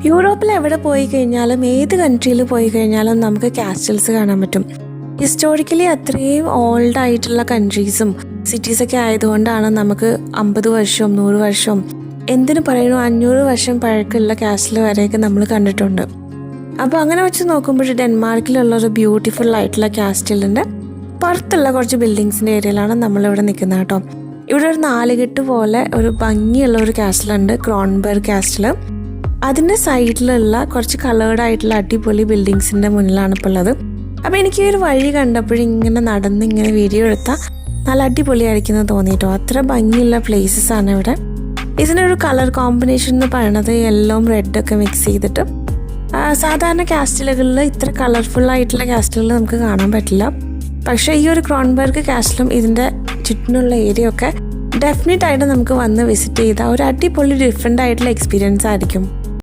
യൂറോപ്പിൽ എവിടെ പോയി കഴിഞ്ഞാലും ഏത് കൺട്രിയിൽ പോയി കഴിഞ്ഞാലും നമുക്ക് കാസ്റ്റൽസ് കാണാൻ പറ്റും. ഹിസ്റ്റോറിക്കലി അത്രയും ഓൾഡ് ആയിട്ടുള്ള കൺട്രീസും സിറ്റീസൊക്കെ ആയതുകൊണ്ടാണ് നമുക്ക് 50 വർഷവും 100 വർഷവും എന്തിനു പറയുന്നു 500 വർഷം പഴക്കമുള്ള കാസ്റ്റൽ വരെയൊക്കെ നമ്മൾ കണ്ടിട്ടുണ്ട്. അപ്പോൾ അങ്ങനെ വെച്ച് നോക്കുമ്പോൾ ഡെൻമാർക്കിലുള്ള ഒരു ബ്യൂട്ടിഫുൾ ആയിട്ടുള്ള കാസ്റ്റലിൻ്റെ പുറത്തുള്ള കുറച്ച് ബിൽഡിങ്സിൻ്റെ ഏരിയയിലാണ് നമ്മളിവിടെ നിൽക്കുന്നത് കേട്ടോ. ഇവിടെ ഒരു 4 കെട്ട് പോലെ ഒരു ഭംഗിയുള്ള ഒരു കാസ്റ്റലുണ്ട്, ക്രോൺബെർഗ് കാസ്റ്റൽ. അതിൻ്റെ സൈഡിലുള്ള കുറച്ച് കളേർഡ് ആയിട്ടുള്ള അടിപൊളി ബിൽഡിങ്സിൻ്റെ മുന്നിലാണ് ഇപ്പോൾ ഉള്ളത്. അപ്പോൾ എനിക്ക് ഈ ഒരു വഴി കണ്ടപ്പോഴിങ്ങനെ നടന്ന് ഇങ്ങനെ വീഡിയോ എടുത്താൽ നല്ല അടിപൊളിയായിരിക്കുന്നത് തോന്നിയിട്ടോ. അത്ര ഭംഗിയുള്ള പ്ലേസസ് ആണ് ഇവിടെ. ഇതിനൊരു കളർ കോമ്പിനേഷൻ എന്ന് പറയുന്നത് യെല്ലോയും റെഡൊക്കെ മിക്സ് ചെയ്തിട്ട്. സാധാരണ കാസ്റ്റലുകളിൽ ഇത്ര കളർഫുൾ ആയിട്ടുള്ള കാസ്റ്റലുകൾ നമുക്ക് കാണാൻ പറ്റില്ല. പക്ഷേ ഈ ഒരു ക്രോൺബെർഗ് കാസ്റ്റലും ഇതിൻ്റെ ചുറ്റിനുള്ള ഏരിയ ഒക്കെ ഡെഫിനറ്റ് ആയിട്ട് നമുക്ക് വന്ന് വിസിറ്റ് ചെയ്താൽ ഒരു അടിപൊളി ഡിഫറെൻ്റ് ആയിട്ടുള്ള എക്സ്പീരിയൻസ് ആയിരിക്കും.